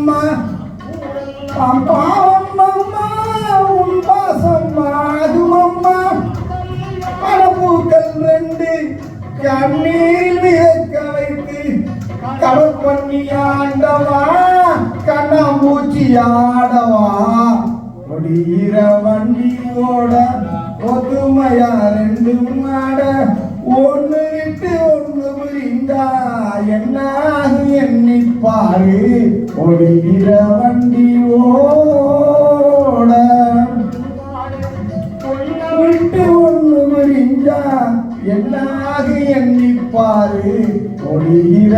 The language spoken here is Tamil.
அம்மா பாவம் அம்மா உன் பாசம் அதுமம்மா பழப்பூக்கள் ரெண்டு கண்ணீரில் விதைக்க வைத்து கடல் பண்ணி ஆண்டவா கண்ணாம்பூச்சி ஆடவா ஒடிகிற வண்டியோட ஒத்துமையா ரெண்டு மாட ஒன்று விட்டு ஒன்று புரிந்தா என்னாகு எண்ணிப்பாரு ஒடிகிற வண்டியோட விட்டு ஒன்று புரிந்தா என்னாகு எண்ணிப்பாரு ஒடிகிற